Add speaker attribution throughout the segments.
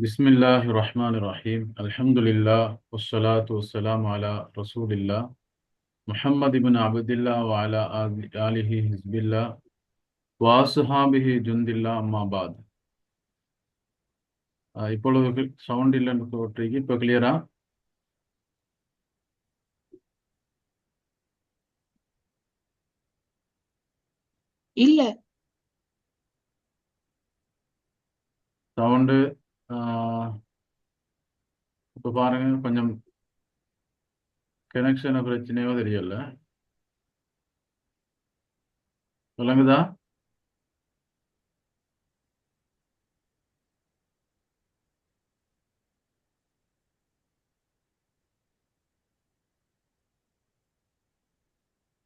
Speaker 1: பிஸ்மில்லாஹி ரஹ்மான் ரஹீம் அல்ஹம்துலில்லா வஸ்ஸலாத்து வஸ்ஸலாமு அலா ரசூலில்லா முஹம்மது இப்னு அப்துல்லா வ அலா ஆலிஹி ஹிஸ்பில்லா வ அஸ்ஹாபிஹி ஜுந்தில்லா அம்மா பாத். இப்பொழுது சவுண்ட் இல்லைன்னு போட்டிருக்கு. இப்போ கிளியரா?
Speaker 2: இல்ல.
Speaker 1: சவுண்டு இப்போ பாருங்க, கொஞ்சம் கனெக்ஷன் பிரச்சனையோ தெரியல. விளங்குதா?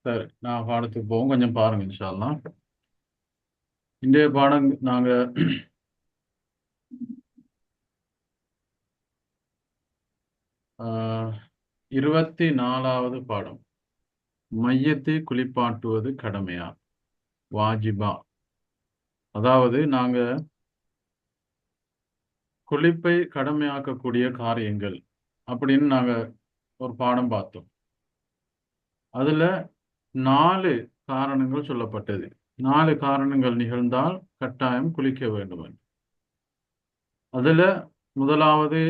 Speaker 1: சரி, நான் பாடத்துக்கு போவோம். கொஞ்சம் பாருங்க இன்ஷா அல்லாஹ். இன்றைய பாடம் நாங்கள் 24வது பாடம். மையத்தை குளிப்பாட்டுவது கடமையா வாஜிபா? அதாவது நாங்க குளிப்பை கடமையாக்கக்கூடிய காரியங்கள் அப்படின்னு நாங்க ஒரு பாடம் பார்த்தோம். அதுல 4 காரணங்கள் சொல்லப்பட்டது. 4 காரணங்கள் நிகழ்ந்தால் கட்டாயம் குளிக்க வேண்டும் என்று. அதுல முதலாவது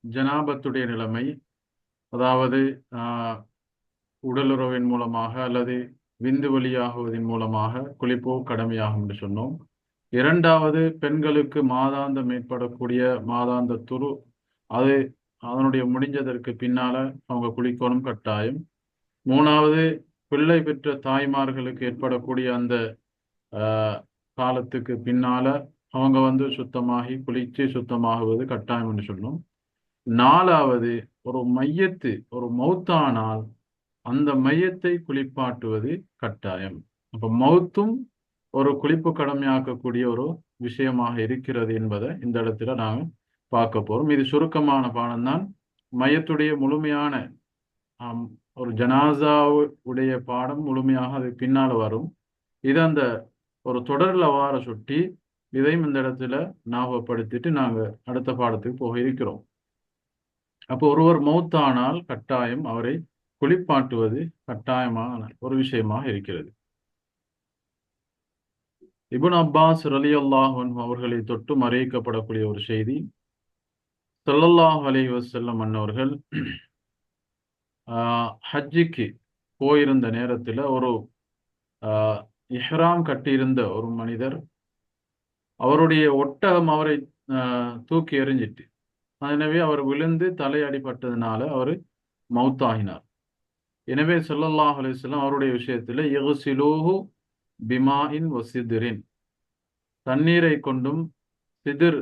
Speaker 1: ஜனாபத்துடைய நிலைமை, அதாவது உடலுறவின் மூலமாக அல்லது விந்து வெளியாகுவதன் மூலமாக குளிப்போ கடமையாகும் என்று சொன்னோம். இரண்டாவது, பெண்களுக்கு மாதாந்தம் ஏற்படக்கூடிய மாதாந்த துரு, அது அதனுடைய முடிஞ்சதற்கு பின்னால அவங்க குளிக்கணும் கட்டாயம். மூணாவது, பிள்ளை பெற்ற தாய்மார்களுக்கு ஏற்படக்கூடிய அந்த காலத்துக்கு பின்னால அவங்க சுத்தமாகி குளிச்சு சுத்தமாகுவது கட்டாயம் என்று சொன்னோம். நாலாவது, ஒரு மௌத்தானால் அந்த மையத்தை குளிப்பாட்டுவது கட்டாயம். அப்ப மௌத்தும் ஒரு குளிப்பு கடமையாக்கக்கூடிய ஒரு விஷயமாக இருக்கிறது என்பதை இந்த இடத்துல நாங்கள் பார்க்க போறோம். இது சுருக்கமான பாடம் தான். மையத்துடைய முழுமையான ஒரு ஜனாசாவுடைய பாடம் முழுமையாக அது பின்னால வரும். இது அந்த ஒரு தொடர்ல வார சுட்டி இதையும் இந்த இடத்துல ஞாபகப்படுத்திட்டு நாங்க அடுத்த பாடத்துக்கு போக இருக்கிறோம். அப்போ ஒருவர் மௌத்தானால் கட்டாயம் அவரை குளிப்பாட்டுவது கட்டாயமான ஒரு விஷயமாக இருக்கிறது. இப்னு அப்பாஸ் ரலியல்லாஹு அன்ஹு அவர்களை தொட்டு அறிவிக்கப்படக்கூடிய ஒரு செய்தி, ஸல்லல்லாஹு அலைஹி வஸல்லம் அன்னவர்கள் ஹஜ்ஜிக்கு போயிருந்த நேரத்தில் ஒரு இஹ்ராம் கட்டியிருந்த ஒரு மனிதர், அவருடைய ஒட்டகம் அவரை தூக்கி எறிஞ்சிட்டு, எனவே அவர் விழுந்து தலை அடிபட்டதுனால அவர் மௌத்தாகினார். எனவே ஸல்லல்லாஹு அலைஹி வஸல்லம் அவருடைய விஷயத்தில் இக்ஸிலூஹு பிமாஇன் வசிதிரின், தண்ணீரை கொண்டும், சிதிர்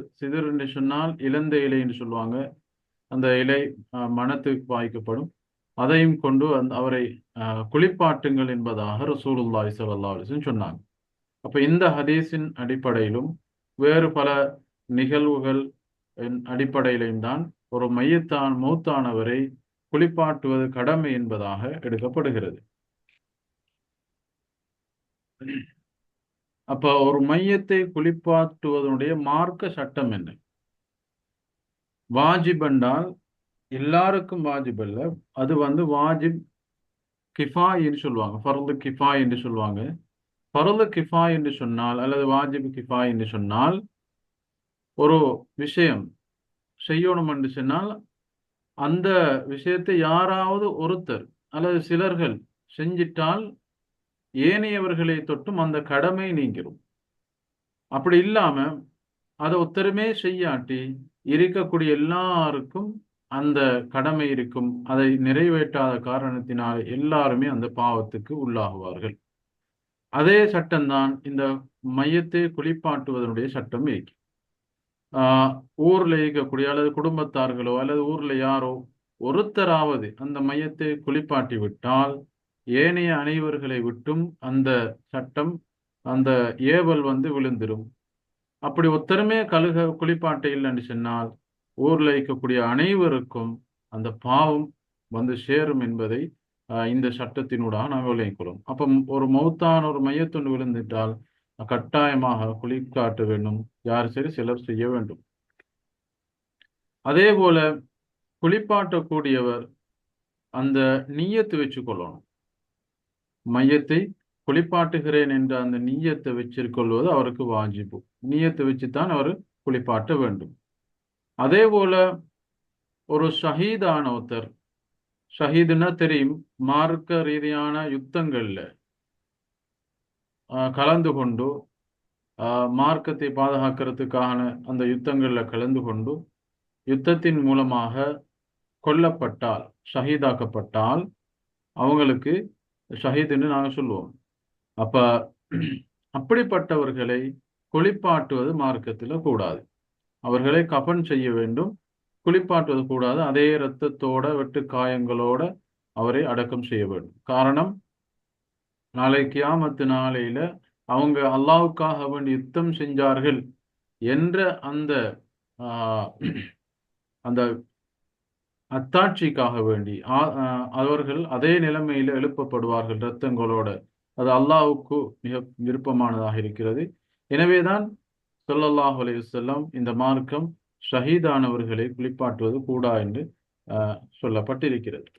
Speaker 1: என்று சொன்னால் இலந்த இலை என்று சொல்லுவாங்க, அந்த இலை மனத்துக்கு பாய்க்கப்படும், அதையும் கொண்டு அவரை குளிப்பாட்டுங்கள் என்பதாக ரசூலுல்லாஹி ஸல்லல்லாஹு அலைஹி வஸல்லம் சொன்னாங்க. அப்ப இந்த ஹதீஸின் அடிப்படையிலும் வேறு பல நிகழ்வுகள் அடிப்படையிலும் தான் ஒரு மௌத்தானவரை குளிப்பாட்டுவது கடமை என்பதாக எடுக்கப்படுகிறது. அப்ப ஒரு மையத்தை குளிப்பாட்டுவதனுடைய மார்க்க சட்டம் என்ன? வாஜிப் என்றால் எல்லாருக்கும் வாஜிப் அல்ல, அது வாஜிப் கிஃபாய் என்று சொல்லுவாங்க, ஃபர்து கிஃபாய் என்று சொல்லுவாங்க. ஃபர்து கிஃபாய் என்று சொன்னால் அல்லது வாஜிப் கிஃபாய் என்று சொன்னால், ஒரு விஷயம் செய்யணும் என்று சொன்னால் அந்த விஷயத்தை யாராவது ஒருத்தர் அல்லது சிலர்கள் செஞ்சிட்டால் ஏனையவர்களை தொட்டும் அந்த கடமை நீங்கிரும். அப்படி இல்லாம அதை ஒருத்தருமே செய்யாட்டி இருக்கக்கூடிய எல்லாருக்கும் அந்த கடமை இருக்கும். அதை நிறைவேற்றாத காரணத்தினால் எல்லாருமே அந்த பாவத்துக்கு உள்ளாகுவார்கள். அதே சட்டம்தான் இந்த மையத்தை குளிப்பாட்டுவதனுடைய சட்டம் இருக்கு. ஊர்ல இருக்கக்கூடிய அல்லது குடும்பத்தார்களோ அல்லது ஊர்ல யாரோ ஒருத்தராவது அந்த மையத்தை குளிப்பாட்டி விட்டால் ஏனைய அனைவர்களை விட்டும் அந்த சட்டம், அந்த ஏவல் விழுந்துடும். அப்படி ஒத்தருமே குளிப்பாட்டை இல்லைன்னு சொன்னால் ஊர்ல இருக்கக்கூடிய அனைவருக்கும் அந்த பாவம் சேரும் என்பதை இந்த சட்டத்தினூடாக நாங்கள் விளங்கிக் கொள்ளும். அப்ப ஒரு மௌத்தான ஒரு மையத்தொண்டு விழுந்துட்டால் கட்டாயமாக குளிக்காட்ட வேண்டும். யார் சரி சிலர் செய்ய வேண்டும். அதே போல குளிப்பாட்டக்கூடியவர் அந்த நீயத்து வச்சு கொள்ளணும். மையத்தை குளிப்பாட்டுகிறேன் என்ற அந்த நீயத்தை வச்சிருக்கொள்வது அவருக்கு வாஜிபு. நீயத்தை வச்சுத்தான் அவர் குளிப்பாட்ட வேண்டும். அதே போல ஒரு ஷஹீதான ஒருத்தர், ஷஹீதுன்னா தெரியும், மார்க்க ரீதியான யுத்தங்கள்ல கலந்து கொண்டு மார்க்கத்தை பாதுகாக்கிறதுக்கான அந்த யுத்தங்கள்ல கலந்து கொண்டு யுத்தத்தின் மூலமாக கொல்லப்பட்டால், ஷஹீதாக்கப்பட்டால் அவங்களுக்கு ஷஹீதுன்னு நாங்கள் சொல்லுவோம். அப்ப அப்படிப்பட்டவர்களை குளிப்பாட்டுவது மார்க்கத்தில் கூடாது. அவர்களை கஃன் செய்ய வேண்டும், குளிப்பாட்டுவது கூடாது. அதே இரத்தத்தோட வெட்டு காயங்களோட அவரை அடக்கம் செய்ய வேண்டும். காரணம், நாளை கியாமத்து நாளையில அவங்க அல்லாஹ்வுக்காக வேண்டி யுத்தம் செஞ்சார்கள் என்ற அந்த ஆஹ், அந்த அத்தாட்சிக்காக வேண்டி அவர்கள் அதே நிலைமையில எழுப்பப்படுவார்கள் இரத்தங்களோட. அது அல்லாஹ்வுக்கு மிக விருப்பமானதாக இருக்கிறது. எனவேதான் ஸல்லல்லாஹு அலைஹி வஸல்லம் இந்த மார்க்கம் ஷஹீதானவர்களை குளிப்பாட்டுவது கூடா என்று சொல்லப்பட்டிருக்கிறது.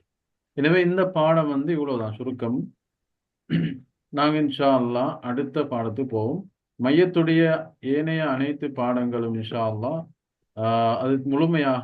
Speaker 1: எனவே இந்த பாடம் இவ்வளவுதான் சுருக்கம். நாங்கள் இன்ஷா அல்லாஹ் அடுத்த பாடத்துக்கு போவோம். மையத்துடைய ஏனைய அனைத்து பாடங்களும் இன்ஷா அல்லாஹ் அது முழுமையாக